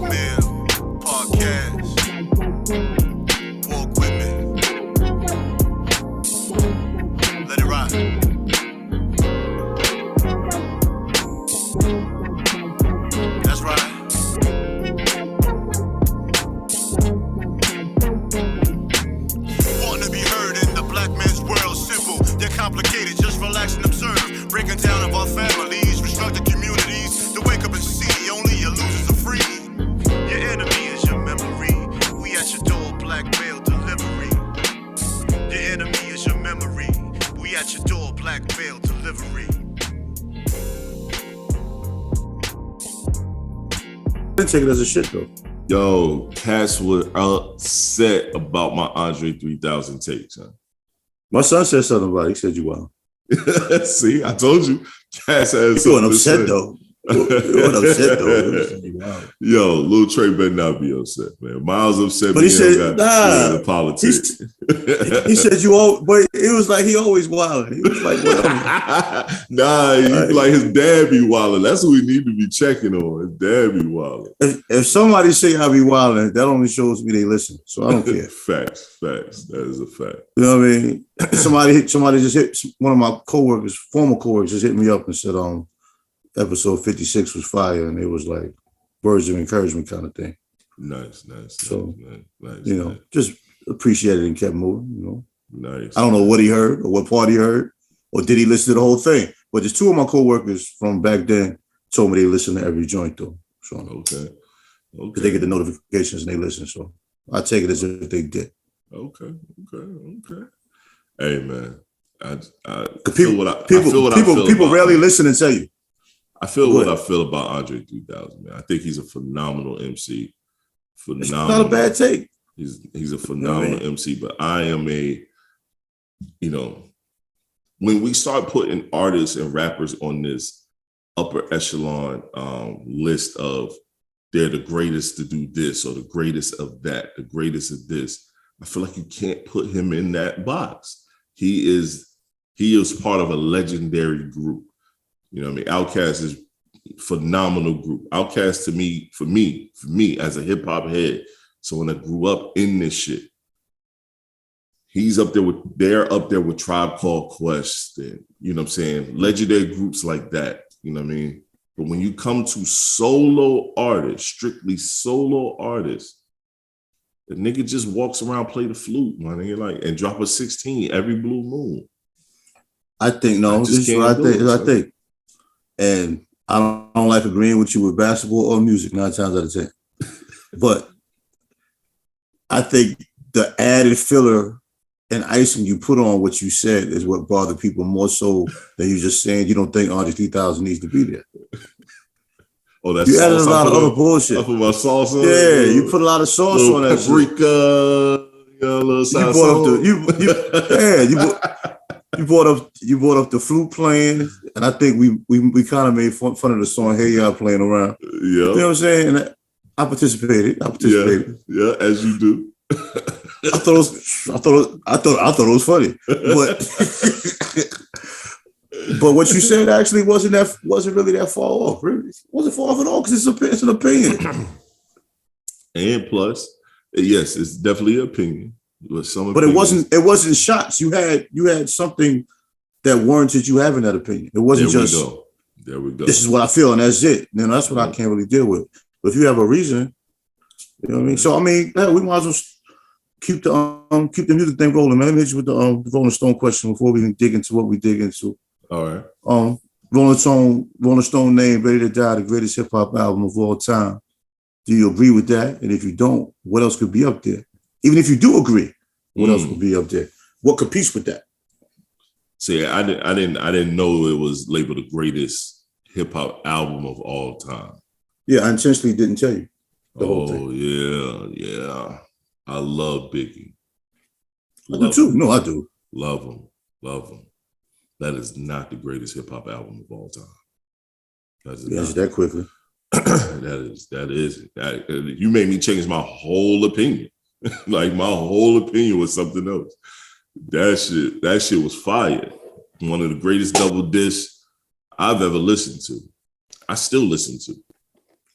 Mail, podcast, walk with me, let it ride. That's right. Wanting to be heard in the black man's world, simple, they're complicated, just relax and observe. Breaking down of our families, restructured communities, to wake up and see only your losers are free. Your enemy is your memory. We at your door, black mail delivery. Your enemy is your memory. We at your door, black mail delivery. I didn't take it as a shit though. Yo, cats were upset about my Andre 3000 takes, huh? My son said something about it. He said you wild. See, I told you. Cass has You weren't upset though. You weren't upset though. Yo, Lil Trey better not be upset, man. Miles upset, but he said, the politics. He said you all, but it was like he always wild. He was like, whatever. Like his dad be wilding. That's what we need to be checking on. His dad be wilding. If somebody say I be wilding, that only shows me they listen. So I don't care. Facts. That is a fact. You know what I mean? Somebody just hit one of my coworkers, former coworkers, just hit me up and said, episode 56 was fire, and it was like words of encouragement kind of thing. Nice. So, nice. Just appreciated and kept moving, Nice. I don't know what he heard or what part he heard, or did he listen to the whole thing? But there's two of my coworkers from back then told me they listen to every joint though. So Okay. They get the notifications and they listen. So I take it as if they did. Okay. Hey man, People rarely listen and tell you. I feel what I feel about Andre 3000, man. I think he's a phenomenal MC. It's not a bad take. He's a phenomenal MC, but I am when we start putting artists and rappers on this upper echelon list of they're the greatest to do this or the greatest of that, the greatest of this, I feel like you can't put him in that box. He is part of a legendary group. You know what I mean? Outkast is a phenomenal group. Outkast for me, as a hip hop head, so when I grew up in this shit, they're up there with Tribe Called Quest and, you know what I'm saying, legendary groups like that, you know what I mean? But when you come to solo artists, strictly solo artists, the nigga just walks around, play the flute, man, and drop a 16 every blue moon. I think, this is what I think. And I don't like agreeing with you with basketball or music 9 times out of 10. But I think the added filler and icing you put on what you said is what bothered people more so than you just saying you don't think Andre 3000 needs to be there. Oh, that's you added a lot of other bullshit. I put my sauce on it. You put a lot of sauce on that paprika, little salsa. You brought up the flute playing, and I think we kind of made fun of the song "Hey Y'all" playing around. Yeah, you know what I'm saying. And I participated. Yeah, as you do. I thought it was funny, but what you said actually wasn't really that far off. Really, it wasn't far off at all because it's an opinion. And plus, yes, it's definitely an opinion. But it wasn't shots. You had something that warranted you having that opinion. It wasn't there we go. This is what I feel, and that's it. That's what I can't really deal with. But if you have a reason, you know what I mean. So we might as well keep the music thing rolling, man. Let me hit you with the Rolling Stone question before we can dig into what we dig into. All right. Rolling Stone named Ready to Die the greatest hip hop album of all time. Do you agree with that? And if you don't, what else could be up there? Even if you do agree, what else would be up there? What competes with that? See, I didn't know it was labeled the greatest hip hop album of all time. Yeah, I intentionally didn't tell you the whole thing. Oh yeah. I love Biggie. I do too. No, I do. Love him. That is not the greatest hip hop album of all time. Yes, that quickly. That is. You made me change my whole opinion. Like my whole opinion was something else. That shit was fire. One of the greatest double discs I've ever listened to. I still listen to.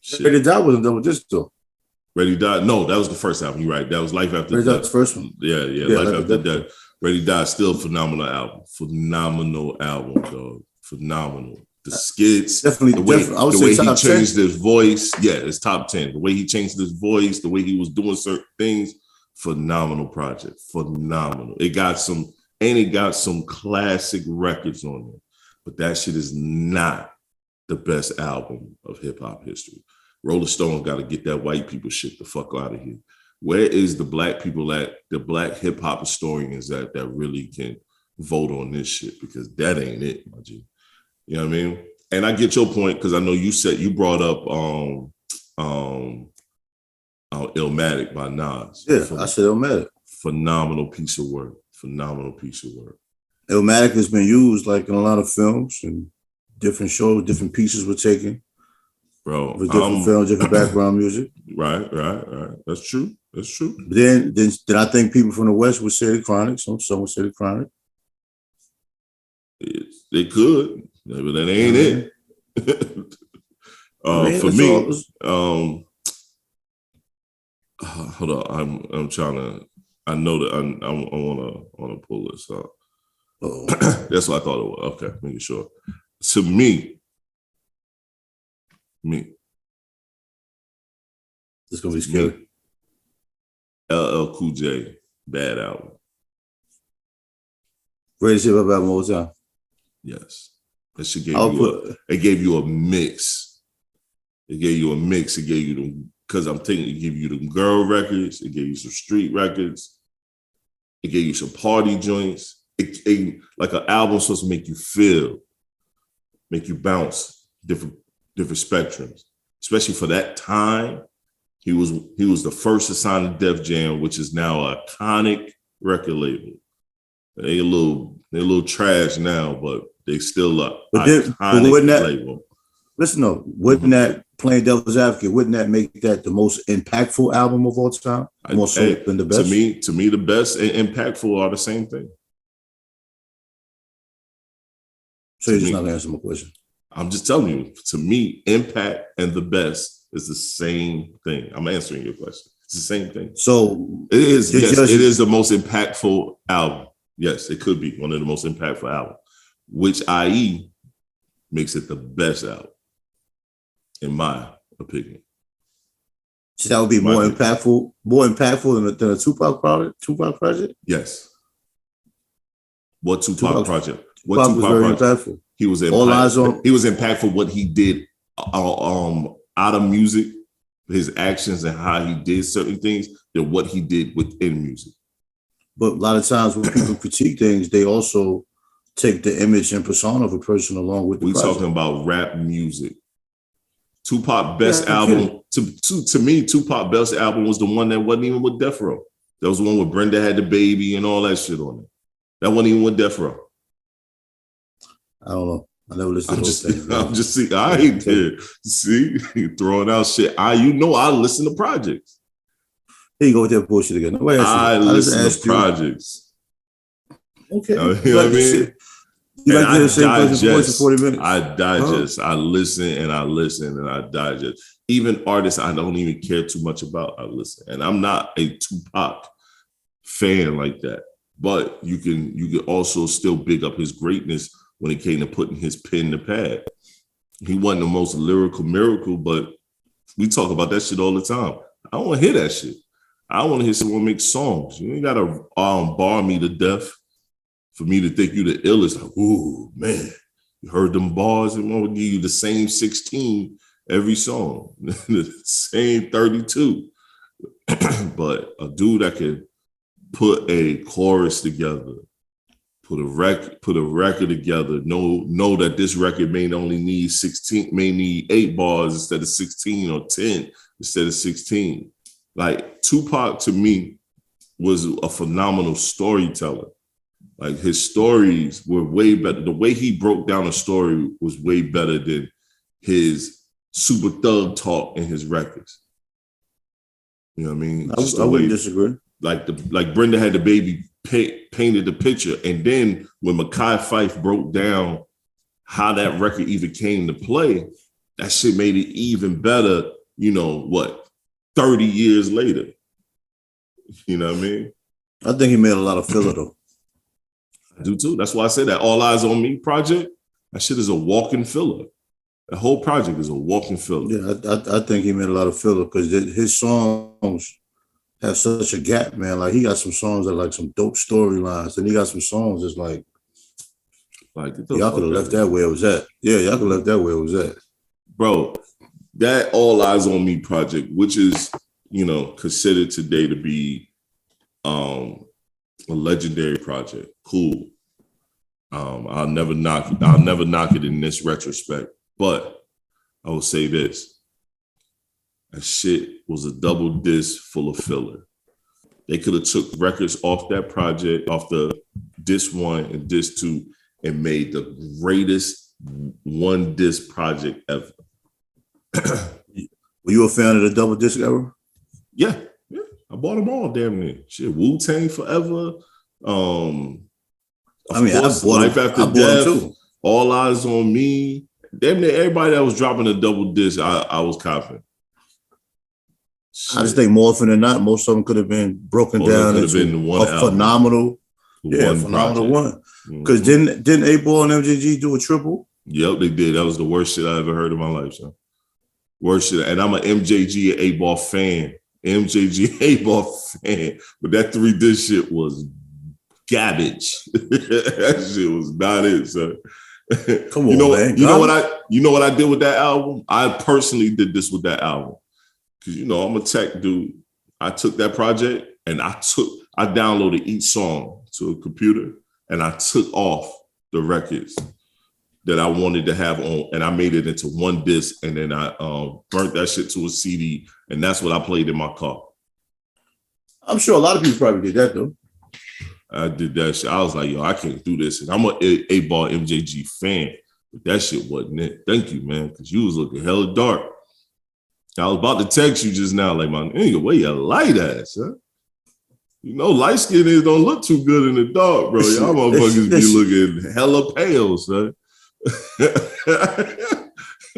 Shit. That was a double disc though. Ready Die. No, that was the first album. You're right. That was Life After Ready Death. Dot's first one. Yeah, Life After Death. Ready Die, still a phenomenal album. Phenomenal album, dog. Phenomenal. The skits, definitely. I would say the way he changed 10. his voice. Yeah, it's top 10. The way he changed his voice, the way he was doing certain things. Phenomenal project. Phenomenal. It got some classic records on it. But that shit is not the best album of hip hop history. Rolling Stone got to get that white people shit the fuck out of here. Where is the black people at, the black hip hop historians that really can vote on this shit? Because that ain't it, my G. You know what I mean? And I get your point because I know you brought up Illmatic by Nas. Yeah, I said Illmatic. Phenomenal piece of work. Phenomenal piece of work. Illmatic has been used like in a lot of films and different shows, different pieces were taken. Bro, with different films, different background music. Right. That's true. But then I think people from the West would say the Chronic. Some would say the Chronic. They could, but that ain't it. For me, hold on. I'm trying to. I know that I want to pull this up. That's what I thought it was. Okay, making sure. To me. It's gonna be scary. LL Cool J, bad album. Greatest hip hop album of all time. Yes, that shit gave you a mix. It gave you a mix. It gave you them because I'm thinking it gave you them girl records. It gave you some street records. It gave you some party joints. It like an album supposed to make you feel, make you bounce different spectrums, especially for that time. He was the first to sign to Def Jam, which is now an iconic record label. They a little trash now, but they still a iconic label. Listen though, wouldn't that, playing devil's advocate, wouldn't that make that the most impactful album of all time? More so than the best? To me, the best and impactful are the same thing. So you're just not gonna answer my question. I'm just telling you, to me, impact and the best is the same thing. I'm answering your question. It's the same thing. So it is. Yes, it is the most impactful album. Yes, it could be one of the most impactful albums, which i.e. makes it the best album, in my opinion. So that would be more impactful than a Tupac project? Yes. What Tupac project? Tupac was very impactful. He was impactful what he did out of music, his actions and how he did certain things, than what he did within music. But a lot of times when people critique things, they also take the image and persona of a person along with the project. We're talking about rap music. Tupac best album, to me, Tupac best album was the one that wasn't even with Death Row. That was the one where Brenda had the baby and all that shit on it. That wasn't even with Death Row. I don't know. I never listened to those things. I'm just see. I ain't there. See, throwing out shit. I listen to projects. Here you go with that bullshit again. I listen to projects. Okay. You know what I mean? You like to hear the same person for 40 minutes? I digest. I listen and I digest. Even artists I don't even care too much about, I listen. And I'm not a Tupac fan like that. But you can also still big up his greatness when it came to putting his pen to pad. He wasn't the most lyrical miracle, but we talk about that shit all the time. I don't want to hear that shit. I want to hear someone make songs. You ain't got to bar me to death for me to think you the illest. Like, ooh, man, you heard them bars, and I'm going to give you the same 16 every song, the same 32. But a dude that could put a chorus together, put a record together, know that this record may need 8 bars instead of 16 or 10 instead of 16. Like Tupac to me was a phenomenal storyteller. Like his stories were way better. The way he broke down a story was way better than his super thug talk in his records. You know what I mean? I wouldn't disagree. Like Brenda had the baby painted the picture, and then when Mekhi Phife broke down how that record even came to play, that shit made it even better. You know what? 30 years later. You know what I mean? I think he made a lot of filler though. I do too. That's why I say that All Eyes on Me project, that shit is a walking filler. The whole project is a walking filler. Yeah, I think he made a lot of filler because his songs have such a gap, man. Like he got some songs that like some dope storylines, and he got some songs that's like y'all could have left that where it was at. Yeah, y'all could have left that where it was at. Bro, that All Eyes on Me project, which is, considered today to be a legendary project. Cool. I'll never knock it in this retrospect. But I will say this. That shit was a double disc full of filler. They could have took records off that project, off the disc 1 and disc 2, and made the greatest one disc project ever. Were you a fan of the double disc era? Yeah. I bought them all, damn near. Shit, Wu-Tang Forever. I bought Life After Death, too. All Eyes on Me. Damn near everybody that was dropping a double disc, I was confident. Shit. I just think more often than not, most of them could have been broken down into a phenomenal one. Because didn't A-Ball and MJG do a triple? Yep, they did. That was the worst shit I ever heard in my life, son. Worst shit. And I'm an MJG and A-Ball fan. MJG A-Ball fan. But that 3-disc shit was garbage. That shit was not it, son. Come on, man. You know what I did with that album? I personally did this with that album. Because I'm a tech dude. I took that project and I downloaded each song to a computer and I took off the records that I wanted to have on, and I made it into one disc, and then I burnt that shit to a CD, and that's what I played in my car. I'm sure a lot of people probably did that though. I did that shit. I was like, yo, I can't do this. And I'm a A-Ball MJG fan, but that shit wasn't it. Thank you, man, because you was looking hella dark. I was about to text you just now, like, my nigga, where your light ass, huh? Light skin don't look too good in the dark, bro. Y'all motherfuckers be looking hella pale, son.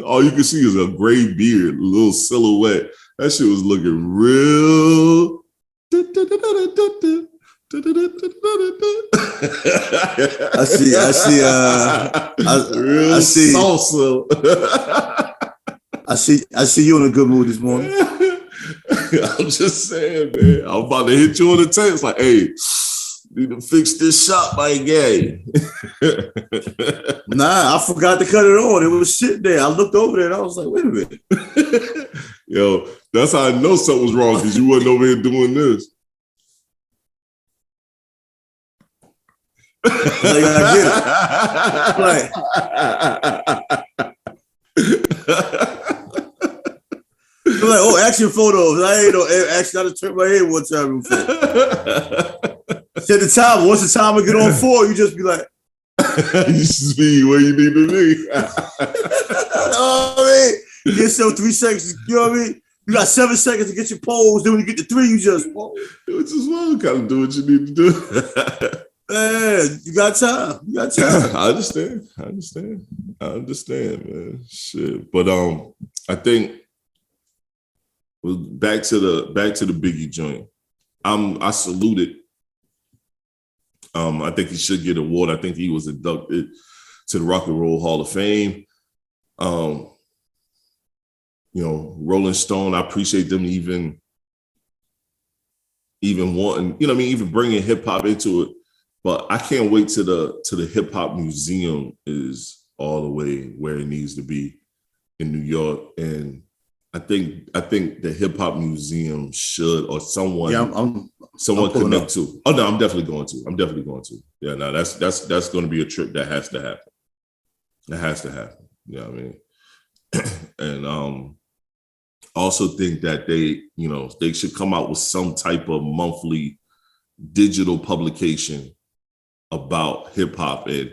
All you can see is a gray beard, a little silhouette. That shit was looking real. I see salsa. I see you in a good mood this morning. I'm just saying, man. I'm about to hit you on the text like, hey, need to fix this shop, my guy. Nah, I forgot to cut it on. It was sitting there. I looked over there and I was like, wait a minute. Yo, that's how I know something was wrong, because you wasn't over here doing this. Like, I get it. Like, oh, action photos. I ain't no action. I just turned my head one time before. Set the timer. Once the timer get on 4, you just be like, you just be where you need to be. Oh, man. You get 3 seconds. You know what I mean? You got 7 seconds to get your pose. Then when you get to 3, you just Which is well, kind of do what you need to do. Man, you got time. I understand, man. Shit. But I think back to the Biggie joint. I salute it. I think he should get an award. I think he was inducted to the Rock and Roll Hall of Fame. Rolling Stone, I appreciate them even wanting, even bringing hip hop into it. But I can't wait till the hip hop museum is all the way where it needs to be in New York. And I think the hip hop museum should, or someone, someone connect to. Oh no, I'm definitely going to. Yeah, no, that's going to be a trip that has to happen. It has to happen. You know what I mean? And also think that they should come out with some type of monthly digital publication about hip hop and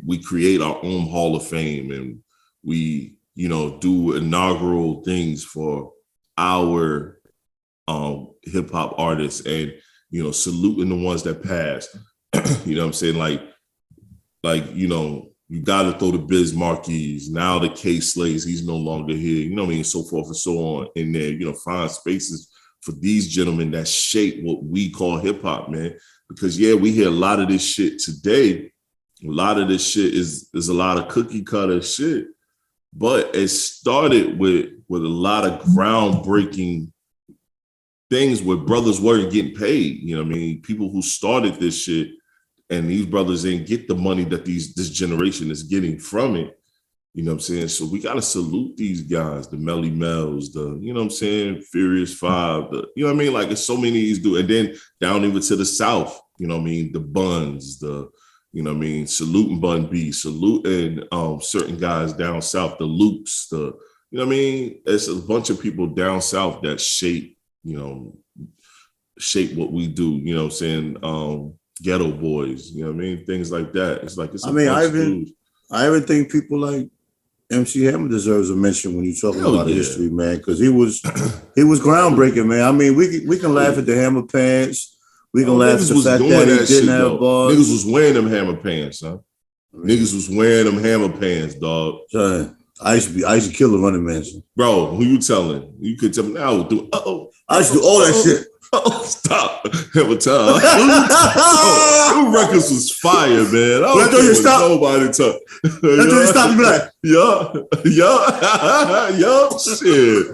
we create our own Hall of Fame, and we do inaugural things for our hip hop artists, and saluting the ones that passed. You know what I'm saying? Like You got to throw the Biz Marquis. Now the K Slays, he's no longer here. You know what I mean? So forth and so on in there. You know, find spaces for these gentlemen that shape what we call hip hop, man. Because yeah, we hear a lot of this shit today. A lot of this shit is a lot of cookie cutter shit, but it started with a lot of groundbreaking things where brothers weren't getting paid. You know what I mean? People who started this shit, and these brothers didn't get the money that this generation is getting from it. You know what I'm saying? So we got to salute these guys, the Melly Mel's, you know what I'm saying? Furious Five, you know what I mean? Like, there's so many of these dudes. And then down even to the South, you know what I mean? The Buns, you know what I mean? Saluting Bun B, saluting certain guys down South, the Lukes, you know what I mean? It's a bunch of people down South that shape what we do, you know what I'm saying? Ghetto Boys, you know what I mean? Things like that. It's like, I even think people like MC Hammer deserves a mention when you're talking about history, man, because he was groundbreaking, man. I mean, we can laugh at the Hammer pants. We can laugh at the fact that he didn't have bars. Niggas was wearing them Hammer pants, huh? Niggas was wearing them Hammer pants, dog. Son, I used to kill the Running Man. Bro, who you telling? You could tell me now. I used to do all that shit. Oh, stop. Hammer time. Them records was fire, man. I don't you stop. Nobody talk. That's when you stop. You be like, yeah, shit.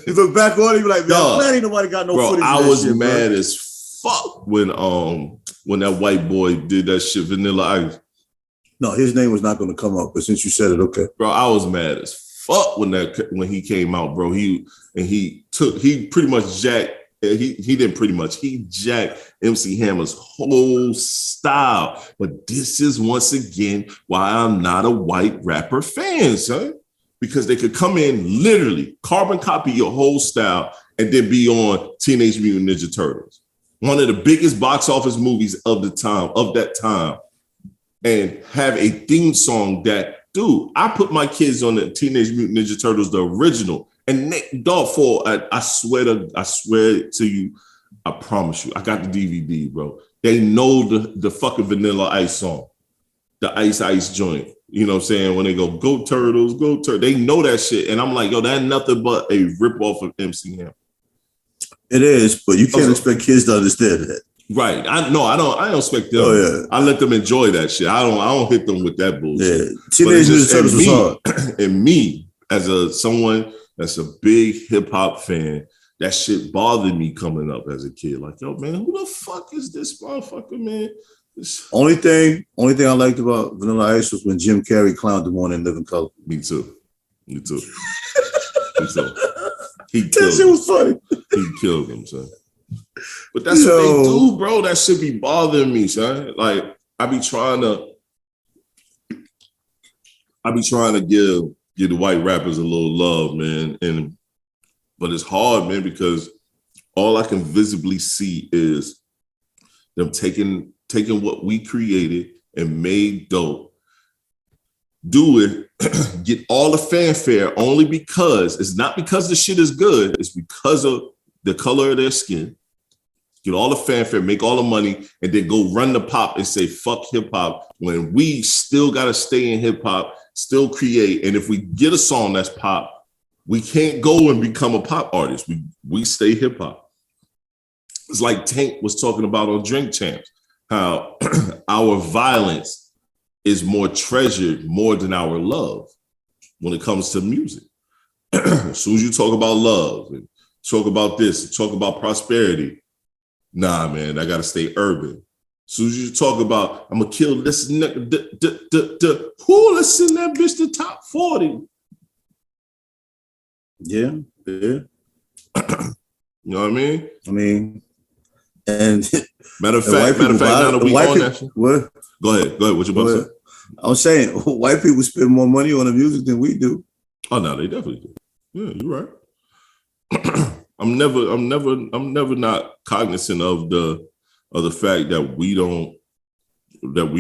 You look back on it, you be like, man, ain't nobody got no footage. Bro, I was mad as fuck when that white boy did that shit, Vanilla Ice. No, his name was not going to come up, but since you said it, okay. Bro, I was mad as fuck when he came out, bro. He pretty much jacked. He jacked MC Hammer's whole style. But this is once again why I'm not a white rapper fan, son. Because they could come in, literally carbon copy your whole style and then be on Teenage Mutant Ninja Turtles, one of the biggest box office movies of that time, and have a theme song that, dude, I put my kids on the Teenage Mutant Ninja Turtles, the original. And dog, I swear to you, I promise you, I got the DVD, bro. They know the fucking Vanilla Ice song, the Ice joint. You know what I'm saying? When they go Turtles, go Turtles, they know that shit. And I'm like, yo, that's nothing but a ripoff of MC Hammer. It is, but you can't expect kids to understand that. Right. I don't expect them. Oh, yeah. I let them enjoy that shit. I don't hit them with that bullshit. Yeah. Teenage Mutant Turtles was hard. And me, as someone that's a big hip hop fan, that shit bothered me coming up as a kid. Like, yo, man, who the fuck is this motherfucker, man? Only thing I liked about Vanilla Ice was when Jim Carrey clowned him on In Living Color. Me too. Me too. That shit was funny. He killed him, son. But that's what they do, bro. That should be bothering me, son. Like, I be trying to give the white rappers a little love, man. But it's hard, man, because all I can visibly see is them taking what we created and made dope, do it, get all the fanfare only because it's not because the shit is good, it's because of the color of their skin. Get all the fanfare, make all the money, and then go run the pop and say, fuck hip hop, when we still got to stay in hip hop, still create. And if we get a song that's pop, we can't go and become a pop artist. We stay hip hop. It's like Tank was talking about on Drink Champs, how our violence is more treasured more than our love when it comes to music. As soon as you talk about love and talk about this, and talk about prosperity, nah, man, I gotta stay urban. As soon as you talk about, I'm gonna kill this nigga, let's send that bitch to top 40. Yeah. You know what I mean? And matter of fact, now that we on that shit. What? Go ahead. What you about to say? I was saying, white people spend more money on the music than we do. Oh no, they definitely do. Yeah, you're right. I'm never not cognizant of the fact that we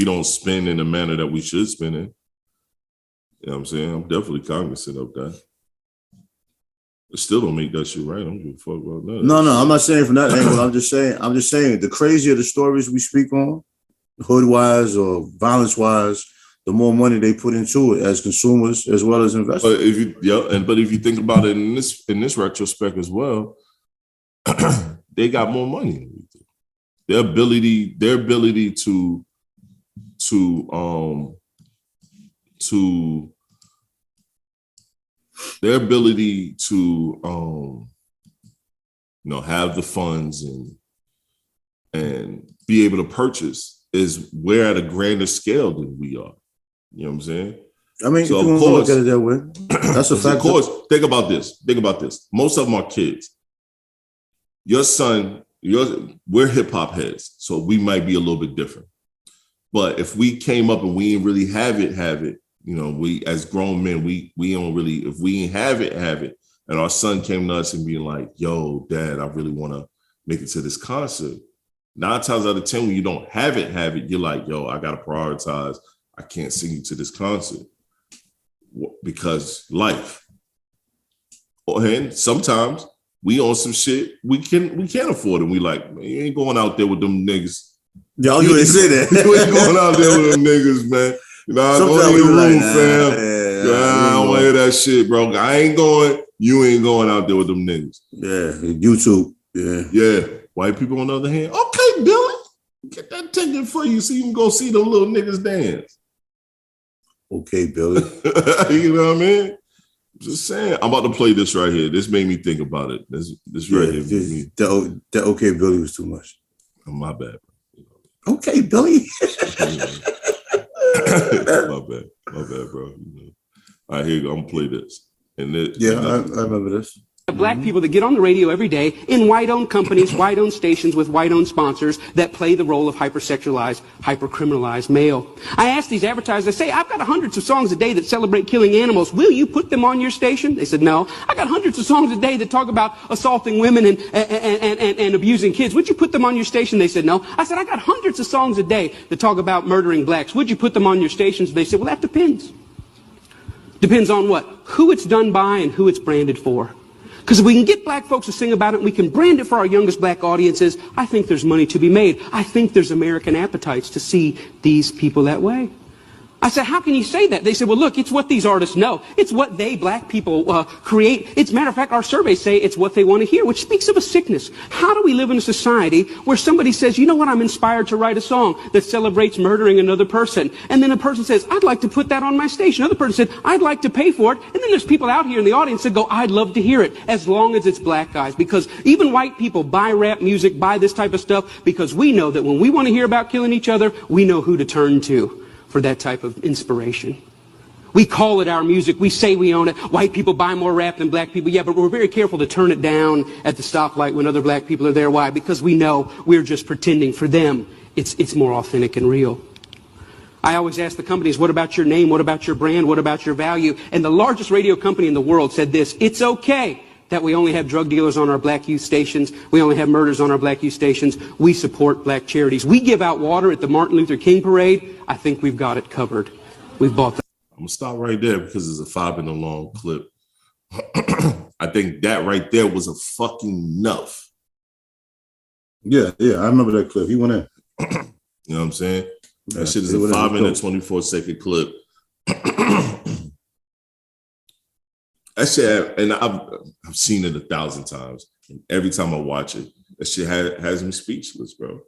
don't spend in the manner that we should spend in. You know what I'm saying? I'm definitely cognizant of that. I still don't make that shit right. I don't give a fuck about that. No, I'm not saying from that angle. I'm just saying the crazier the stories we speak on, hood-wise or violence-wise, the more money they put into it as consumers as well as investors. But if you think about it in this retrospect as well, they got more money than we do. Their ability to have the funds and be able to purchase is we're at a grander scale than we are. You know what I'm saying? I mean, so if you want to look at it that way, that's a fact. Of course, think about this. Most of them are kids. Your son, we're hip hop heads, so we might be a little bit different. But if we came up and we didn't really have it, we as grown men, we don't really, if we ain't have it, and our son came to us and being like, yo, Dad, I really want to make it to this concert. 9 times out of 10, when you don't have it, you're like, yo, I got to prioritize. I can't sing you to this concert because life. And sometimes we on some shit we can't afford it. We like, man, you ain't going out there with them niggas. Y'all you ain't say that. You ain't going out there with them niggas, man. I go to your room, fam. I don't want to hear that shit, bro. I ain't going. You ain't going out there with them niggas. Yeah, YouTube. Yeah. White people, on the other hand, okay, Billy, get that ticket for you so you can go see them little niggas dance. Okay, Billy. You know what I mean? Just saying. I'm about to play this right here. This made me think about it. This right here. That okay, Billy was too much. Oh, my bad. Okay, Billy. My bad, bro. All right, here you go. I'm gonna play this. I remember this. Black people that get on the radio every day in white-owned companies, white-owned stations with white-owned sponsors that play the role of hypersexualized, hypercriminalized male. I ask these advertisers, I say, I've got hundreds of songs a day that celebrate killing animals. Will you put them on your station? They said, no. I got hundreds of songs a day that talk about assaulting women and abusing kids. Would you put them on your station? They said, no. I said, I got hundreds of songs a day that talk about murdering blacks. Would you put them on your stations? They said, well, that depends. Depends on what? Who it's done by and who it's branded for. Because if we can get black folks to sing about it and we can brand it for our youngest black audiences, I think there's money to be made. I think there's American appetites to see these people that way. I said, how can you say that? They said, well, look, it's what these artists know. It's what they, black people, create. It's, matter of fact, our surveys say it's what they want to hear, which speaks of a sickness. How do we live in a society where somebody says, you know what, I'm inspired to write a song that celebrates murdering another person. And then a person says, I'd like to put that on my station. Another person said, I'd like to pay for it. And then there's people out here in the audience that go, I'd love to hear it, as long as it's black guys. Because even white people buy rap music, buy this type of stuff, because we know that when we want to hear about killing each other, we know who to turn to for that type of inspiration. We call it our music. We say we own it. White people buy more rap than black people. Yeah, but we're very careful to turn it down at the stoplight when other black people are there. Why? Because we know we're just pretending. For them, it's more authentic and real. I always ask the companies, what about your name? What about your brand? What about your value? And the largest radio company in the world said this: it's okay that we only have drug dealers on our black youth stations. We only have murders on our black youth stations. We support black charities. We give out water at the Martin Luther King parade. I think we've got it covered. We've bought that. I'm going to stop right there because it's a 5-minute long clip. I think that right there was a fucking enough. Yeah, I remember that clip. He went in. You know what I'm saying? That shit is a 5-minute, 24-second clip. That shit, and I've seen it 1,000 times. And every time I watch it, that shit has me speechless, bro.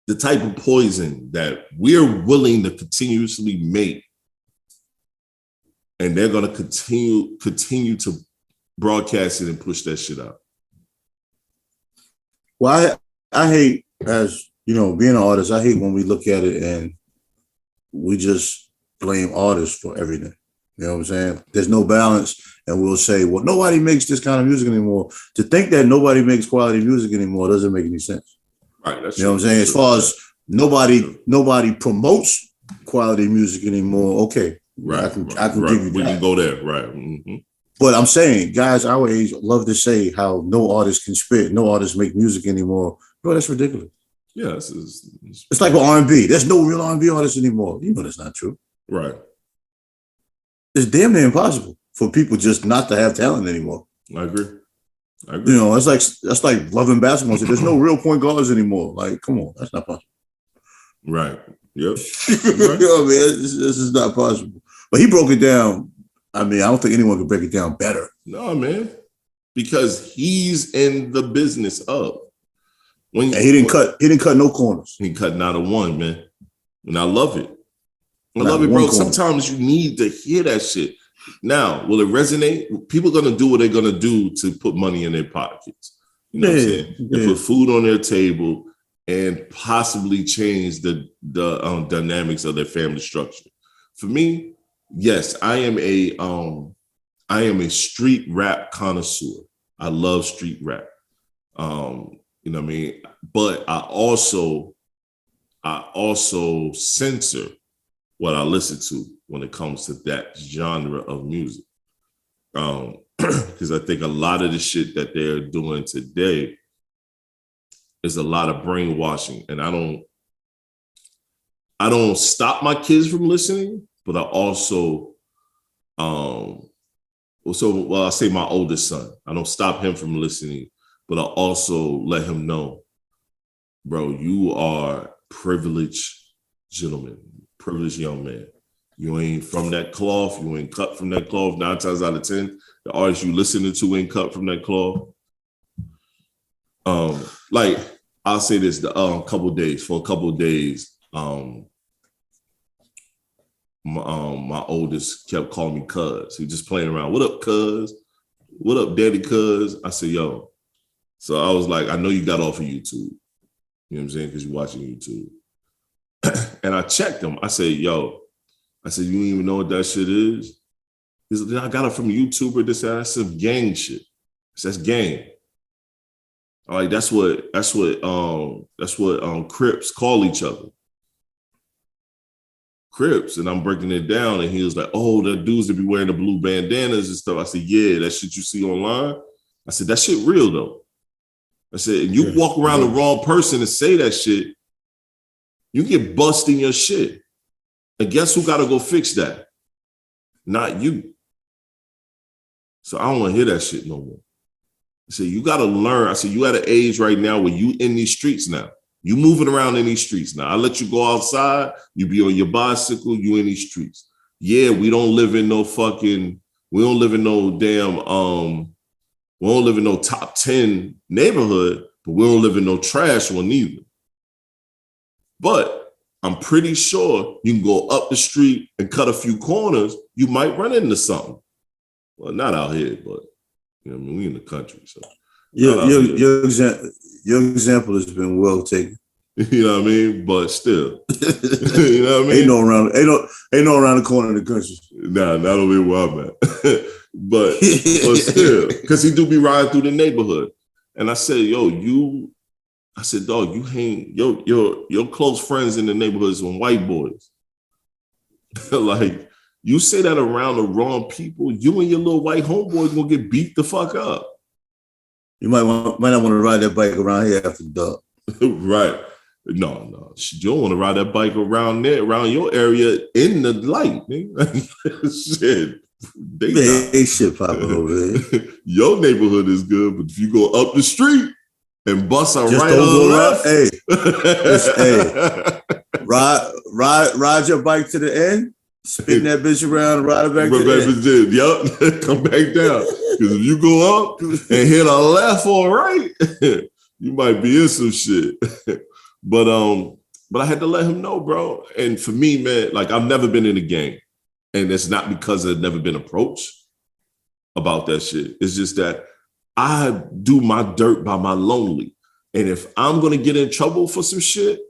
The type of poison that we're willing to continuously make, and they're gonna continue to broadcast it and push that shit out. Well, I hate, as you know, being an artist, I hate when we look at it and we just blame artists for everything. You know what I'm saying? There's no balance, and we'll say, well, nobody makes this kind of music anymore. To think that nobody makes quality music anymore doesn't make any sense. Right. That's you know what I'm saying? As far as nobody promotes quality music anymore, okay. Right. I can right. give you that. We can go there. Right. Mm-hmm. But I'm saying, guys our age love to say how no artist can spit, no artists make music anymore. Bro, that's ridiculous. Yeah. It's like with R&B. There's no real R&B artists anymore. You know that's not true. Right. It's damn near impossible for people just not to have talent anymore. I agree. You know, that's like loving basketball. There's no real point guards anymore. Like, come on, that's not possible. Right. Yep. You know what I mean? This is not possible. But he broke it down. I mean, I don't think anyone could break it down better. No, man. Because he's in the business of. He didn't cut no corners. He cut not a one, man. And I love it. I love it, bro. Sometimes you need to hear that shit. Now, will it resonate? People are gonna do what they're gonna do to put money in their pockets. You know what I'm saying? And put food on their table and possibly change the dynamics of their family structure. For me, yes, I am a street rap connoisseur. I love street rap. You know what I mean? But I also censor what I listen to when it comes to that genre of music. Because I think a lot of the shit that they're doing today is a lot of brainwashing. And I don't stop my kids from listening, but I also I say my oldest son. I don't stop him from listening, but I also let him know, bro, you are privileged gentleman, privileged young man. You ain't from that cloth. You ain't cut from that cloth. 9 times out of 10, the artists you listening to ain't cut from that cloth. Like I'll say this: for a couple of days, my oldest kept calling me cuz. He just playing around. What up, cuz? What up, daddy, cuz? I said, yo. So I was like, I know you got off of YouTube. You know what I'm saying? Because you're watching YouTube. And I checked him. I said, yo. I said, you don't even know what that shit is? He said, I got it from a YouTuber. That's some gang shit. That's gang. All right, that's what Crips call each other. Crips, and I'm breaking it down, and he was like, oh, the dudes that be wearing the blue bandanas and stuff. I said, yeah, that shit you see online. I said, that shit real though. I said, and you walk around the wrong person and say that shit, you get busting your shit. And guess who got to go fix that? Not you. So I don't want to hear that shit no more. I said, you got to learn. I said, you at an age right now where you in these streets now. You moving around in these streets now. I let you go outside. You be on your bicycle. You in these streets. Yeah, we don't live in no top 10 neighborhood, but we don't live in no trash one either. But I'm pretty sure you can go up the street and cut a few corners. You might run into something. Well, not out here, but you know, I mean, we in the country, so. Your example has been well taken. You know what I mean? But still, you know what I mean? Ain't no around the corner in the country. Nah, not over here where I'm at. but still, because he do be riding through the neighborhood. And I said, dog, you hang your close friends in the neighborhood some white boys. Like, you say that around the wrong people, you and your little white homeboys gonna get beat the fuck up. You might not want to ride that bike around here after dark. Right. No. You don't want to ride that bike around your area in the light, nigga. Shit. They shit popping over there. Your neighborhood is good, but if you go up the street and bust a just right or left. Ride your bike to the end, spin that bitch around and ride it back to the end. Yup, come back down. Because if you go up and hit a left or right, you might be in some shit. But I had to let him know, bro. And for me, man, like, I've never been in a gang. And it's not because I've never been approached about that shit. It's just that I do my dirt by my lonely. And if I'm going to get in trouble for some shit,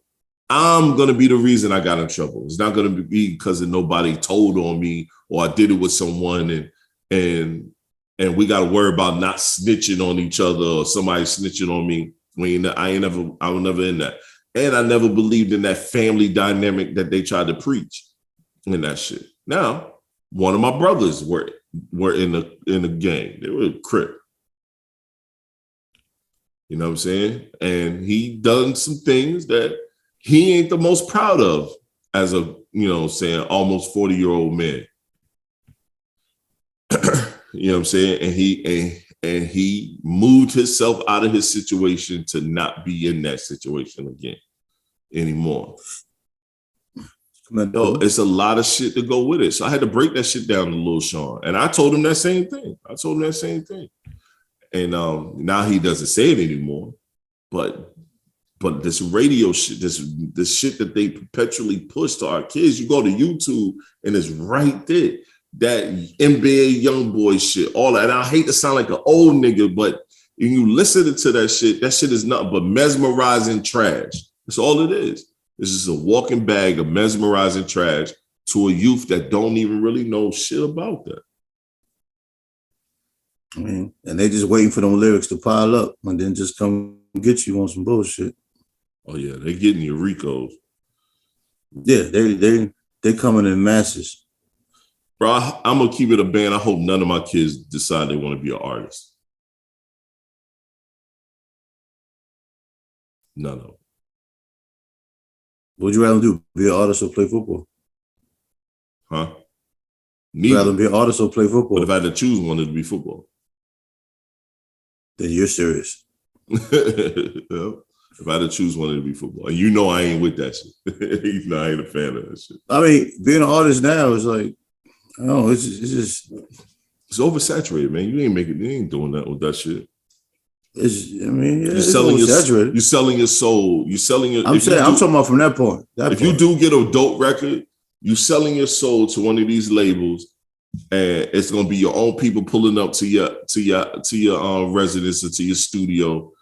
I'm going to be the reason I got in trouble. It's not going to be because of nobody told on me or I did it with someone and we got to worry about not snitching on each other or somebody snitching on me. I was never in that. And I never believed in that family dynamic that they tried to preach in that shit. Now, one of my brothers were in the gang. They were a Crip. You know what I'm saying? And he done some things that he ain't the most proud of as a, saying, almost 40-year-old man. You know what I'm saying? And he moved himself out of his situation to not be in that situation again anymore. Yo, it's a lot of shit to go with it. So I had to break that shit down to Lil Sean. And I told him that same thing. And now he doesn't say it anymore. But this radio shit, this shit that they perpetually push to our kids, you go to YouTube and it's right there. That NBA YoungBoy shit, all that. And I hate to sound like an old nigga, but when you listen to that shit is nothing but mesmerizing trash. That's all it is. It's just a walking bag of mesmerizing trash to a youth that don't even really know shit about that. I mean, and they just waiting for them lyrics to pile up and then just come get you on some bullshit. Oh yeah, they getting your Ricos. Yeah, they coming in masses. Bro, I'm gonna keep it a band. I hope none of my kids decide they want to be an artist. None of them. What would you rather do? Be an artist or play football? Huh? Neither. Rather be an artist or play football? But if I had to choose one, it'd be football. Then you're serious. Yeah. If I had to choose one, it'd be football. And you know I ain't with that shit. You know I ain't a fan of that shit. I mean, being an artist now is like, I don't know, it's just it's oversaturated, man. You ain't doing that with that shit. You're selling your soul. You're selling your. I'm talking about from that point. If you do get a dope record, you selling your soul to one of these labels, and it's gonna be your own people pulling up to your residence or to your studio,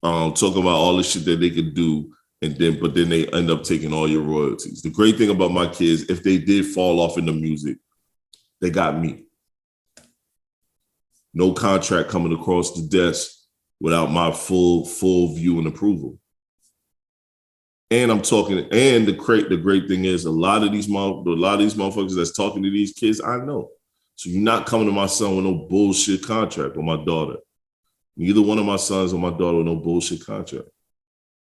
talking about all the shit that they could do, but then they end up taking all your royalties. The great thing about my kids, if they did fall off in the music, they got me. No contract coming across the desk without my full view and approval. And I'm talking, and the great thing is a lot of these motherfuckers that's talking to these kids, I know. So you're not coming to my son with no bullshit contract, or my daughter. Neither one of my sons or my daughter with no bullshit contract.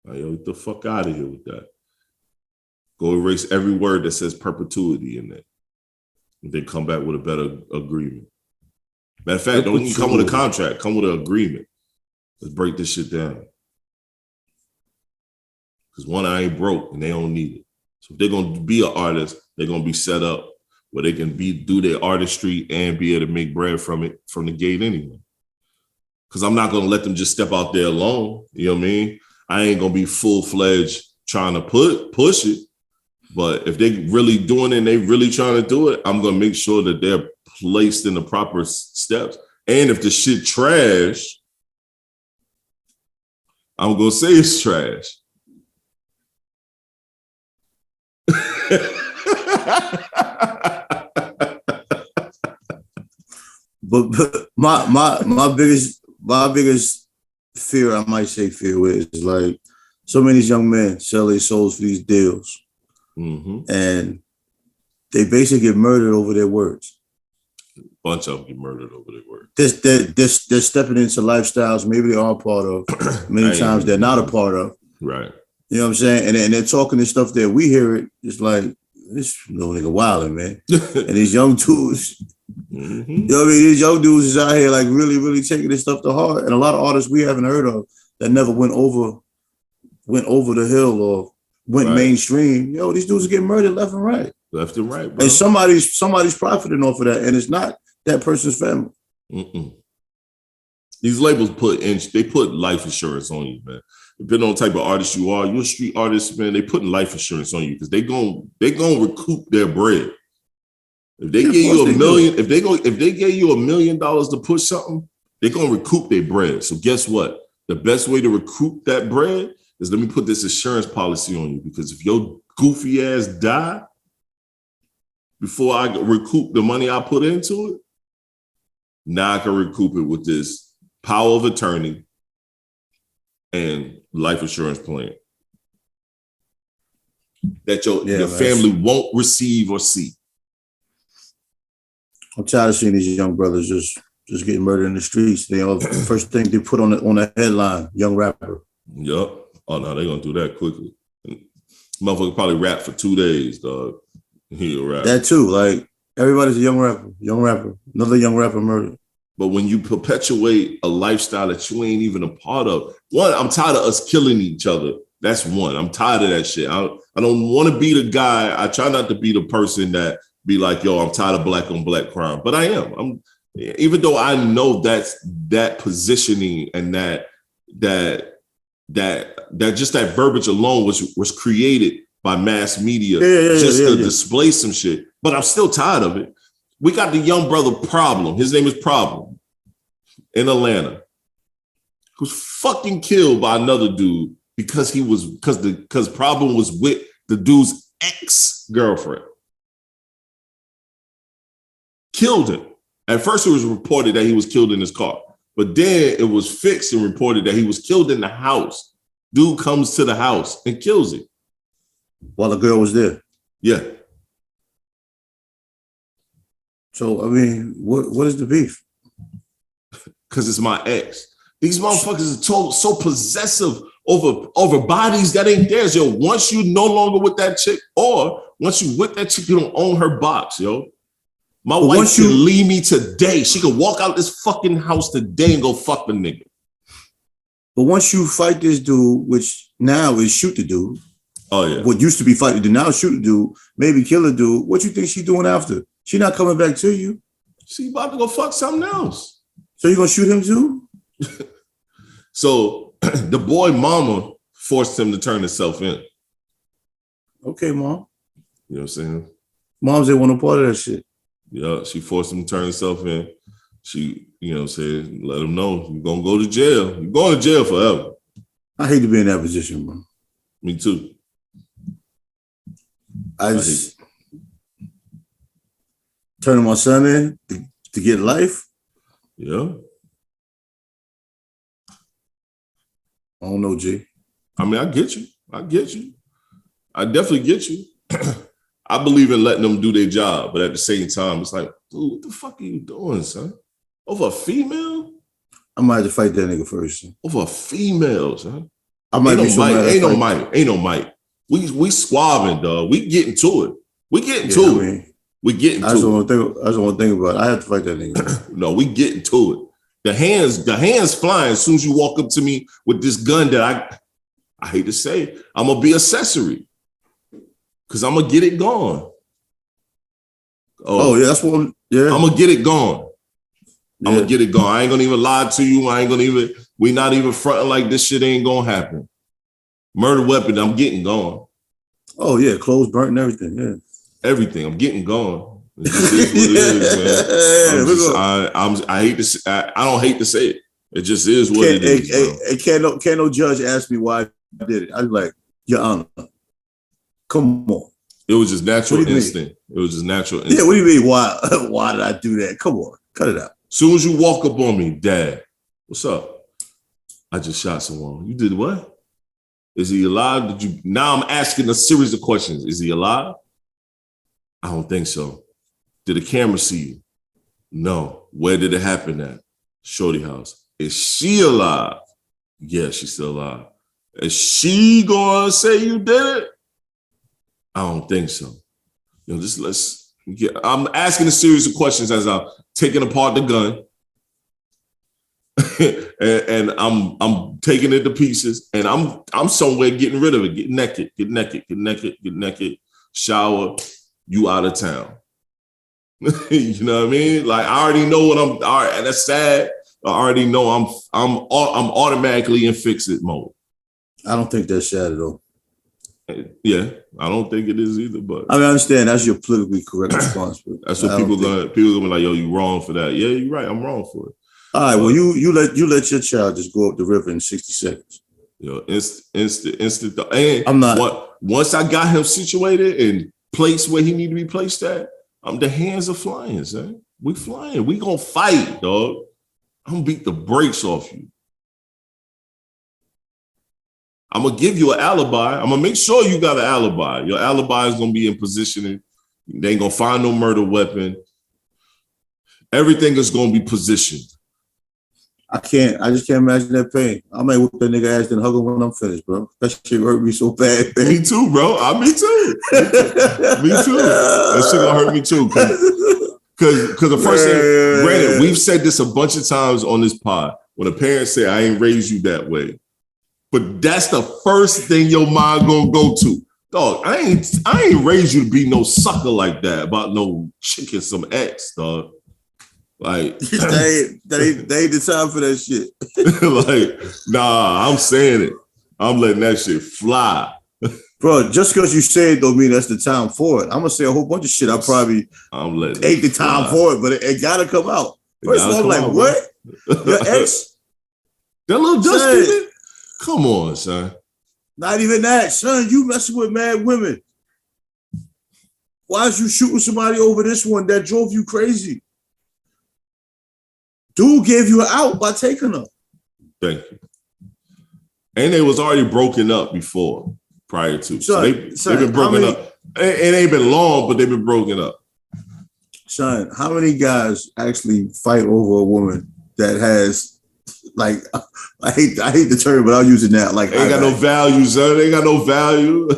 Like, yo, get the fuck out of here with that. Go erase every word that says perpetuity in there. And then come back with a better agreement. Matter of fact, don't even come with a contract, come with an agreement. Let's break this shit down. Because one, I ain't broke and they don't need it. So if they're going to be an artist, they're going to be set up where they can do their artistry and be able to make bread from it from the gate anyway. Because I'm not going to let them just step out there alone. You know what I mean? I ain't going to be full-fledged trying to push it. But if they really doing it and they really trying to do it, I'm going to make sure that they're placed in the proper steps. And if the shit trash, I'm going to say it's trash. but my biggest fear, I might say fear, is like so many young men sell their souls for these deals, and they basically get murdered over their words. A bunch of them get murdered over their words. They're stepping into lifestyles maybe they are part of. Many times they're not a part of. Right. You know what I'm saying? And they're talking this stuff that we hear it. It's like, this little nigga wilding, man. And these young dudes, you know what I mean? These young dudes is out here like really, really taking this stuff to heart. And a lot of artists we haven't heard of that never went over the hill or went mainstream. Yo, these dudes are getting murdered left and right. Left and right, bro. And somebody's profiting off of that. And it's not that person's family. These labels put life insurance on you, man. Depending on the type of artist you are, you're a street artist, man. They putting life insurance on you because they gonna recoup their bread. If they give you $1 million, if they gave you $1 million to push something, they're gonna recoup their bread. So guess what? The best way to recoup that bread is let me put this insurance policy on you, because if your goofy ass die before I recoup the money I put into it, now I can recoup it with this power of attorney and life insurance plan that your family won't receive or see. I'm tired of seeing these young brothers just getting murdered in the streets. They all first thing they put on the headline, young rapper. Yup. Oh no, they're gonna do that quickly. Motherfucker probably rap for 2 days, dog. He'll rap. That too. Like everybody's a young rapper. Another young rapper murdered. But when you perpetuate a lifestyle that you ain't even a part of, one, I'm tired of us killing each other. That's one. I'm tired of that shit. I'm I don't want to be the guy. I try not to be the person that be like, yo, I'm tired of black on black crime. But I am. Even though I know that's that positioning and that just that verbiage alone was created by mass media to display some shit. But I'm still tired of it. We got the young brother Problem. His name is Problem in Atlanta, who's fucking killed by another dude because Problem was with the dude's ex-girlfriend. Killed him. At first, it was reported that he was killed in his car, but then it was fixed and reported that he was killed in the house. Dude comes to the house and kills him while the girl was there. Yeah. So I mean, what is the beef? Because it's my ex. These motherfuckers are so possessive over bodies that ain't theirs, yo. Once you no longer with that chick, or once you with that chick, you don't own her box, yo. My wife could leave me today. She could walk out this fucking house today and go fuck the nigga. But once you fight this dude, which now is shoot the dude. Oh yeah. What used to be fight the dude, now shoot the dude, maybe kill the dude. What you think she doing after? She not coming back to you. She about to go fuck something else. So you gonna shoot him too? So the boy mama forced him to turn himself in. Okay, mom. You know what I'm saying? Moms ain't want no part of that shit. Yeah, she forced him to turn himself in. She, you know what I'm saying, let him know you're gonna go to jail. You're going to jail forever. I hate to be in that position, bro. Me too. I just turning my son in to get life. Yeah. I don't know, G. I mean, I get you. I definitely get you. I believe in letting them do their job, but at the same time, it's like, dude, what the fuck are you doing, son? Over a female? I might have to fight that nigga first. Over a female, son. I might Ain't no Mike. We squabbing, dog. We getting to it. We getting to it. We getting to it. I just want to think about it. I have to fight that nigga. No, we getting to it. The hands flying as soon as you walk up to me with this gun that I hate to say, I'm gonna be accessory. Cause I'm gonna get it gone. Oh yeah, that's what. Yeah, I'm gonna get it gone. Yeah. I'm gonna get it gone. I ain't gonna even lie to you. We not even fronting like this shit ain't gonna happen. Murder weapon, I'm getting gone. Oh yeah, clothes burnt and everything. Yeah, everything. I'm getting gone. It just is what it is, man. I hate to say, I don't hate to say it. It just is what it is. Can't no judge ask me why I did it. I was like, Your Honor. Come on. It was just natural instinct. It was just natural instinct. Yeah, what do you mean? Why did I do that? Come on, cut it out. Soon as you walk up on me, Dad, what's up? I just shot someone. You did what? Is he alive? Now I'm asking a series of questions. Is he alive? I don't think so. Did the camera see you? No. Where did it happen at? Shorty house. Is she alive? Yeah, she's still alive. Is she gonna say you did it? I don't think so. I'm asking a series of questions as I'm taking apart the gun. and I'm taking it to pieces, and I'm somewhere getting rid of it. Get naked, shower, you out of town. You know what I mean? Like, I already know what all right, and that's sad. I already know I'm automatically in fix-it mode. I don't think that's sad at all. Yeah, I don't think it is either. But I mean, I understand that's your politically correct response. But that's what people gonna be like, yo, you wrong for that. Yeah, you're right. I'm wrong for it. All right. Well, you let your child just go up the river in 60 seconds. Yo, instant. And I'm not. Once I got him situated and placed where he need to be placed at, the hands are flying, son. We flying. We gonna fight, dog. I'm gonna beat the brakes off you. I'm gonna give you an alibi. I'm gonna make sure you got an alibi. Your alibi is gonna be in positioning. They ain't gonna find no murder weapon. Everything is gonna be positioned. I just can't imagine that pain. I might whip that nigga ass and hug him when I'm finished, bro. That shit hurt me so bad. Man. Me too, bro. Me too. Me too. That shit gonna hurt me too. Because the first thing, granted, we've said this a bunch of times on this pod. When a parent say, I ain't raised you that way. But that's the first thing your mind gonna go to. Dog, I ain't raised you to be no sucker like that about no chicken some X, dog. Like they ain't the time for that shit. Like, nah, I'm saying it. I'm letting that shit fly. Bro, just because you say it don't mean that's the time for it. I'm gonna say a whole bunch of shit. I probably ain't the time for it, but it gotta come out. First of all, I'm like, out, what? Your ex? That little Dustin? Come on, son. Not even that, son. You messing with mad women. Why is you shooting somebody over this one that drove you crazy? Dude gave you an out by taking her. Thank you. And they was already broken up before, prior to. So they've been broken up. It ain't been long, but they've been broken up. Son, how many guys actually fight over a woman that has, like, I hate the term, but I'll use it now. Like, ain't got no value, son. They ain't got no value.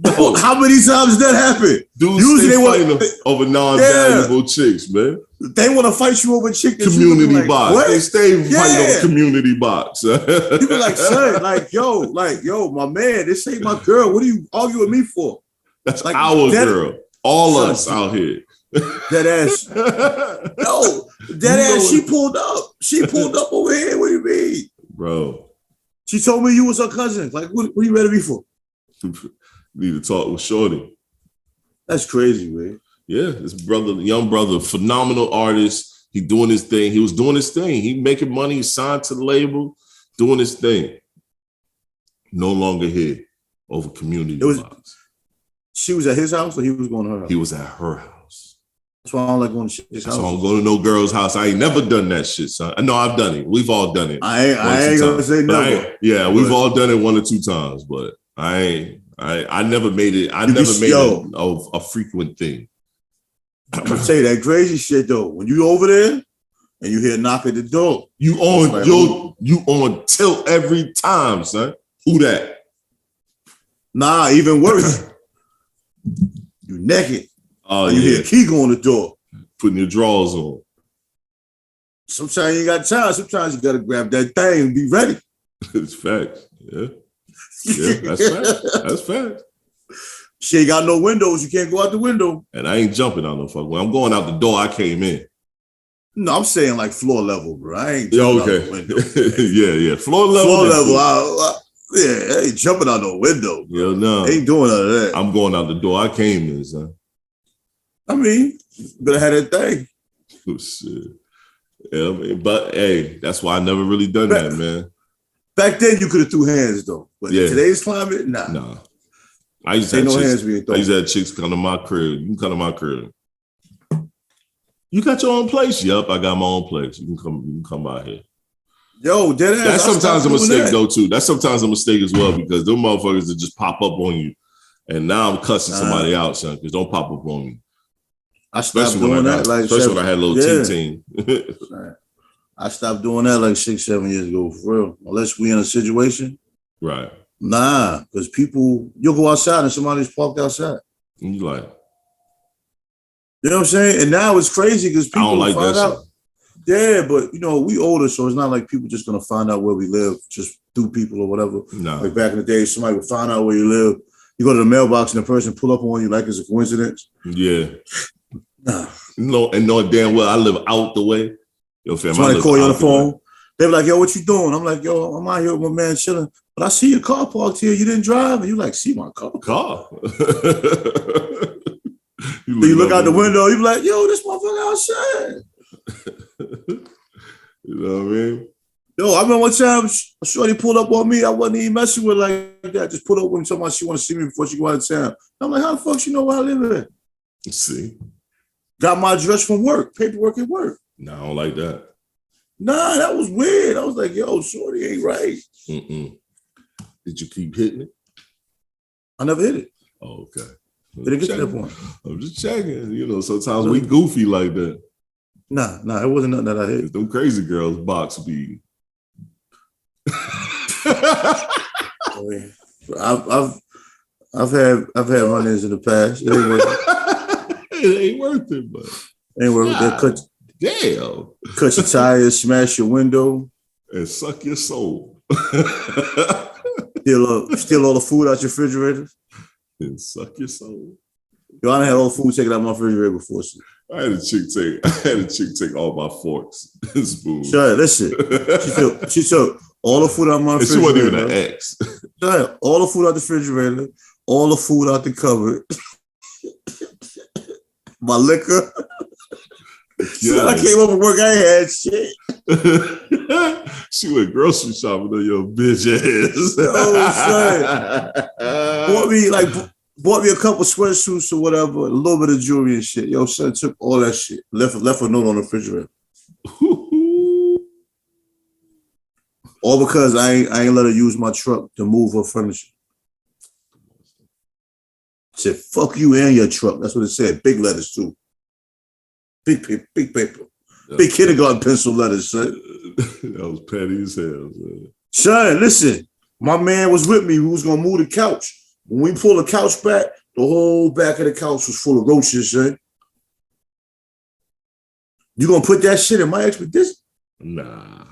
No. How many times does that happen? Dudes usually they fighting over non-valuable chicks, man. They want to fight you over chick. Community like, box. What? They stay fighting over community box. You be like, son, yo, my man, this ain't my girl. What are you arguing with me for? That's like, our girl. All son, us out here. Dead ass. No, dead ass. She pulled up. She pulled up over here. What do you mean, bro? She told me you was her cousin. Like, what are you ready to be for? Need to talk with Shorty. That's crazy, man. Yeah, his brother, young brother, phenomenal artist. He doing his thing. He was doing his thing. He making money. He signed to the label, doing his thing. No longer here over community box. She was at his house, or he was going to her house? He was at her house. That's why I don't like going to his house. So I don't go to no girl's house. I ain't never done that shit, son. No, I've done it. We've all done it. I ain't gonna say never. We've all done it 1 or 2 times, but I never made it. I never made it a frequent thing. I'm gonna say that crazy shit though. When you over there and you hear a knock at the door, you on tilt every time, son. Who that? Nah, even worse. You naked. Oh, you hear a key go on the door. Putting your drawers on. Sometimes you got time. Sometimes you gotta grab that thing and be ready. It's facts. Yeah. Yeah, that's fact. That's fact. She ain't got no windows. You can't go out the window. And I ain't jumping out no fuck. When I'm going out the door, I came in. No, I'm saying like floor level, bro. I ain't jumping out the window. Yeah. Floor level. Floor level. I ain't jumping out no window. Yo, no. Ain't doing none of that. I'm going out the door. I came in, son. I mean, better have that thing. Oh, shit. Yeah, I mean, but hey, that's why I never really done that, man. Back then, you could have threw hands though, but in today's climate, nah. I used to have chicks come to my crib. You can come to my crib. You got your own place? Yup, I got my own place. You can come out here. Yo, dead ass. That's sometimes a mistake though too. That's sometimes a mistake as well because them motherfuckers that just pop up on you, and now I'm cussing somebody out, son. Because don't pop up on me. I stopped doing that. Especially when I had a little team. I stopped doing that like 6-7 years ago, for real. Unless we in a situation. Right. Nah, because you'll go outside and somebody's parked outside. And you like. You know what I'm saying? And now it's crazy because people I don't like find that out. Yeah, but we older, so it's not like people just gonna find out where we live just through people or whatever. No. Like back in the day, somebody would find out where you live. You go to the mailbox and the person pull up on you like it's a coincidence. Yeah. Nah. And knowing damn well I live out the way. Yo, fam, somebody call you on the phone. They be like, yo, what you doing? I'm like, yo, I'm out here with my man chilling. But I see your car parked here. You didn't drive? And you like, see my car? You look out the window. You be like, yo, this motherfucker outside. You know what I mean? Yo, I remember one time, shorty pulled up on me. I wasn't even messing with like that. Just pulled up with me, talking about she want to see me before she go out of town. I'm like, how the fuck she know where I live at? Let's see. Got my address from work, paperwork at work. No, I don't like that. Nah, that was weird. I was like, yo, shorty ain't right. Mm-mm. Did you keep hitting it? I never hit it. Oh, okay. Did it get to that point? I'm just checking. Sometimes we goofy like that. Nah, it wasn't nothing that I hit. Them crazy girls box be. I've had run-ins in the past. It ain't worth it. It ain't worth it, but ain't worth it. Damn. Cut your tires, smash your window, and suck your soul. Steal all the food out your refrigerator. And suck your soul. Yo, I done had all food taken out of my refrigerator before. So. I had a chick take all my forks and spoons. Sure, listen. She took all the food out of my refrigerator. She wasn't even an ex. Sure, all the food out the refrigerator, all the food out the cupboard. My liquor. So I came up from work, I ain't had shit. She went grocery shopping on your bitch ass. Oh, son. Bought me a couple sweatsuits or whatever, a little bit of jewelry and shit. Yo, son took all that shit. Left a note on the refrigerator. All because I ain't let her use my truck to move her furniture. Said, fuck you and your truck. That's what it said. Big letters too. Big paper. Big kindergarten pencil letters, son. That was petty as hell, man. Son, listen. My man was with me. We was gonna move the couch. When we pulled the couch back, the whole back of the couch was full of roaches, son. You gonna put that shit in my expedition? Nah.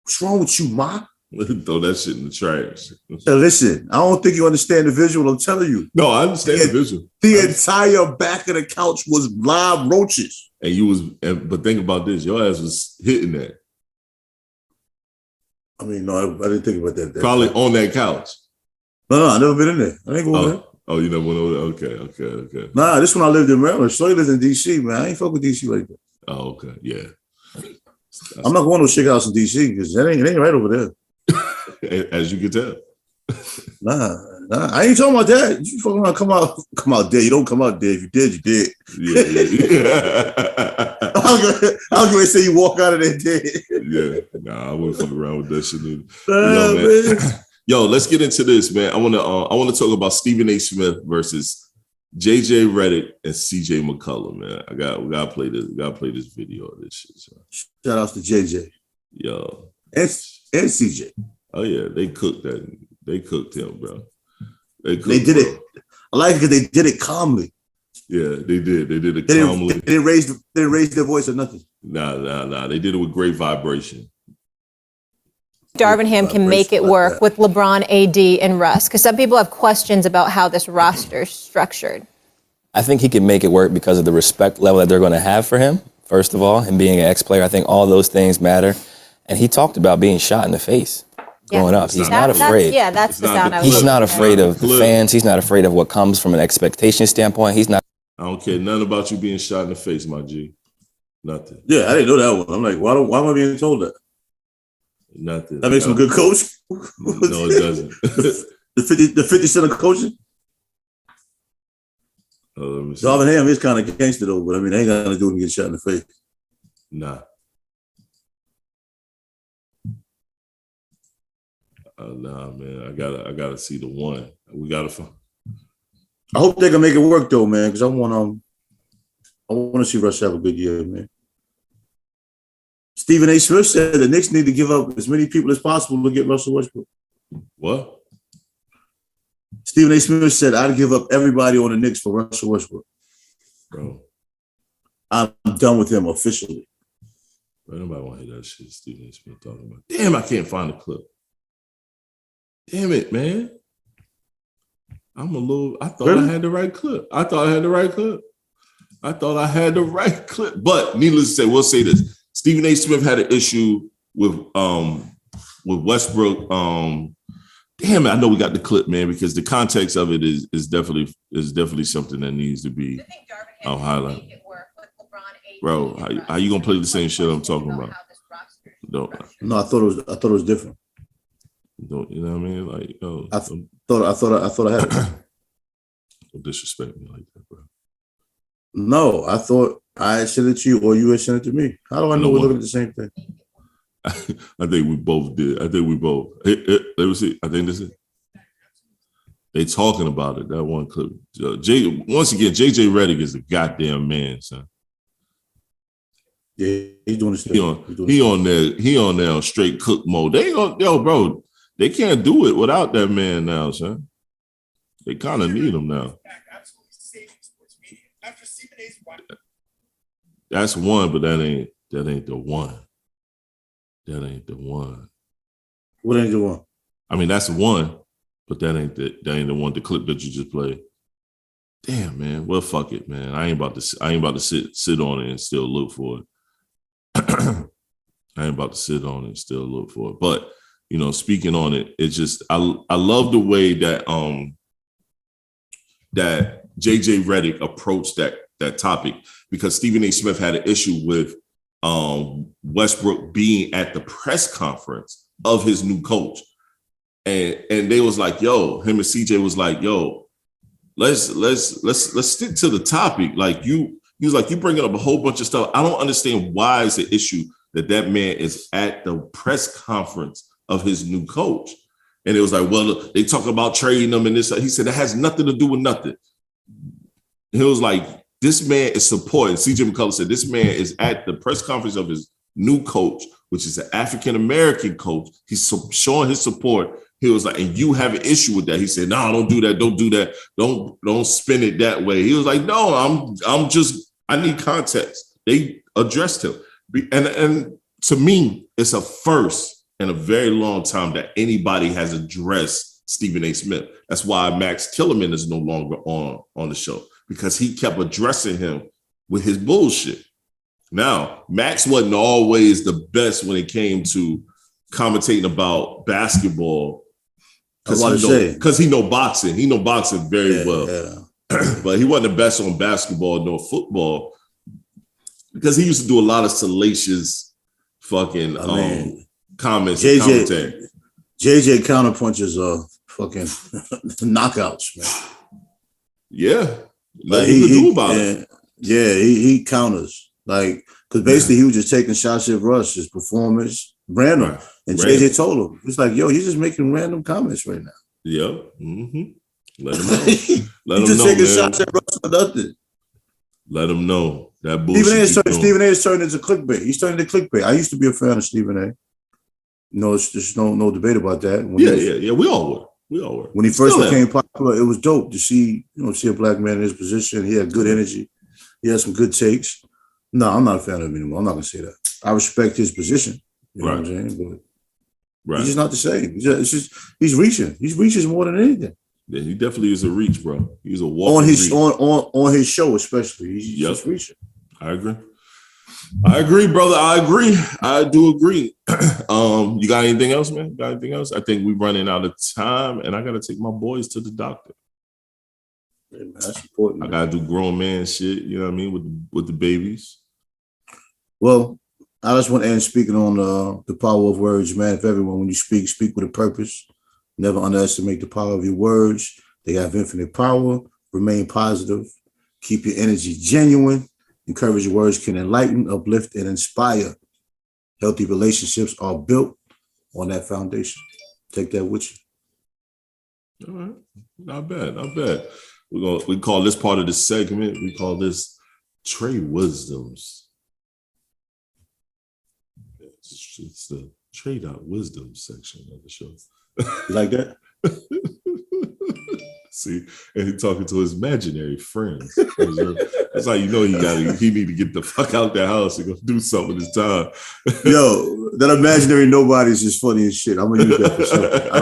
What's wrong with you, Ma? Throw that shit in the trash. So listen, I don't think you understand the visual. I'm telling you. No, I understand the visual. The entire back of the couch was live roaches. And but think about this: your ass was hitting that. I mean, no, I didn't think about that. Probably on that couch. No, I never been in there. I ain't going there. Oh, you never went over there? Okay. Nah, this one I lived in Maryland. Shorty lived in DC, man. I ain't fuck with DC like that. Oh, okay, yeah. I'm not going to a chick house in DC because it ain't right over there. As you can tell. Nah, I ain't talking about that. You fucking around, come out there. You don't come out there. If you did, you did. Yeah. I was going to say you walk out of there dead. Yeah, nah, I wouldn't fuck around with that shit either. Man. Yo, let's get into this, man. I want to talk about Stephen A. Smith versus JJ Redick and CJ McCullough, man. We gotta play this. We gotta play this video of this shit. So. Shout outs to JJ. Yo. And CJ. Oh yeah, they cooked that. They cooked him, bro. They did it. I like it because they did it calmly. Yeah, they did. They did it calmly. They didn't raise their voice or nothing. Nah. They did it with great vibration. Darvingham can make it work with LeBron, AD, and Russ? Because some people have questions about how this roster is structured. I think he can make it work because of the respect level that they're going to have for him, first of all, and being an ex-player. I think all those things matter. And he talked about being shot in the face growing up. He's not afraid. That's the sound I was He's not afraid of the fans. He's not afraid of what comes from an expectation standpoint. He's not. I don't care nothing about you being shot in the face, my G. Nothing. Yeah, I didn't know that one. I'm like, why am I being told that? Nothing. That makes him a good coach? No, it doesn't. the 50 Cent of coaching? Darvingham is kind of gangster though, but I mean, they ain't got to do him get shot in the face. Nah. Nah, man. I gotta see the one. We gotta find. I hope they can make it work though, man, because I want to see Russ have a good year, man. Stephen A. Smith said the Knicks need to give up as many people as possible to get Russell Westbrook. What? Stephen A. Smith said, I'd give up everybody on the Knicks for Russell Westbrook. Bro. I'm done with him officially. Bro, nobody want to hear that shit Stephen A. Smith talking about. Damn, I can't find the clip. Damn it, man. I thought I had the right clip. But needless to say, we'll say this. Stephen A. Smith had an issue with Westbrook. Damn it, I know we got the clip, man, because the context of it is definitely something that needs to be highlighted. Bro, how you gonna play the same shit I'm talking about? No, I thought it was different. Don't you know what I mean? Like, yo, I thought I had it. Don't disrespect me like that, bro. No, I thought I had sent it to you or you had sent it to me. How do I know we're looking at the same thing? I think we both did. Let me see. I think this is it. They talking about it. That one clip. Once again, JJ Redick is a goddamn man, son. Yeah, he's doing his thing. He on there on straight cook mode. Bro, they can't do it without that man now, son. They kind of need him now. That's one, but that ain't the one. That ain't the one. What ain't the one? I mean, that's the one. But that ain't the one, the clip that you just played. Damn, man. Well, fuck it, man. I ain't about to sit on it and still look for it. I ain't about to sit on it and still look for it. But speaking on it, it's just I love the way that that JJ Redick approached that topic, because Stephen A. Smith had an issue with Westbrook being at the press conference of his new coach. And they was like, yo, him and CJ was like, yo, let's stick to the topic. Like he was like, you bringing up a whole bunch of stuff. I don't understand why it's an issue that man is at the press conference of his new coach. And it was like, well, they talk about trading them and this. He said, that has nothing to do with nothing. He was like, this man is supporting. CJ McCullough said, this man is at the press conference of his new coach, which is an African-American coach. He's showing his support. He was like, and you have an issue with that. He said, no, don't do that. Don't do that. Don't spin it that way. He was like, no, I need context. They addressed him. And to me, it's a first in a very long time that anybody has addressed Stephen A. Smith. That's why Max Kellerman is no longer on the show, because he kept addressing him with his bullshit. Now, Max wasn't always the best when it came to commentating about basketball, because he know boxing. He know boxing very well. Yeah. But he wasn't the best on basketball nor football, because he used to do a lot of salacious fucking comments and commentary. JJ counterpunches are fucking knockouts, man. Yeah. Like he could do about it. Yeah, he counters. Like, because basically he was just taking shots at Russ, his performance, random. Right. And JJ told him, it's like, yo, he's just making random comments right now. Yeah. Mm-hmm. Let him know. He's just taking shots at Russ for nothing. Let him know. That bullshit. Stephen A. is turning into clickbait. He's turning into clickbait. I used to be a fan of Stephen A. No, there's no debate about that. Yeah. We all were. When he first became popular, it was dope to see a black man in his position. He had good energy. He had some good takes. No, I'm not a fan of him anymore. I'm not gonna say that. I respect his position. You know what I'm saying? But he's just not the same. He's reaching. He reaches more than anything. Yeah, he definitely is a reach, bro. He's a walking reach. On his show, especially. He's just reaching. I agree, brother. I do agree. You got anything else, man? Got anything else? I think we're running out of time, and I gotta take my boys to the doctor. Yeah, man, that's important. I gotta do grown man shit, you know what I mean, with the babies. Well, I just want to end speaking on the power of words, man. If everyone, when you speak with a purpose. Never underestimate the power of your words. They have infinite power. Remain positive. Keep your energy genuine. Encourage words can enlighten, uplift, and inspire. Healthy relationships are built on that foundation. Take that with you. All right. Not bad. We call this part of the segment, we call this Trey Wisdoms. It's the Tre-Dot wisdom section of the show. You like that? See, and he talking to his imaginary friends. That's how you know he need to get the fuck out the house and go do something this time. Yo, that imaginary nobodies is funny as shit. I'm gonna use that for something.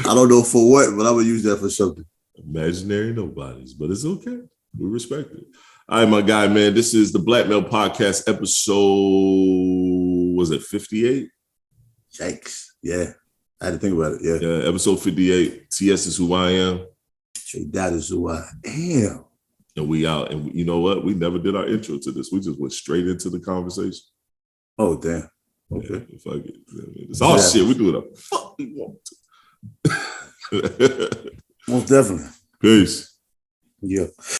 I don't know for what, but I'm gonna use that for something. Imaginary nobodies, but it's okay. We respect it. All right, my guy, man. This is the Black Male Podcast episode. Was it 58? Yikes! Yeah. I had to think about it. Yeah, episode 58. TS is who I am. Tre-Dot is who I am. And we out. And you know what? We never did our intro to this. We just went straight into the conversation. Oh, damn. Okay. Yeah, fuck it. It's all shit. We do it the fuck we want to. Most definitely. Peace. Yeah.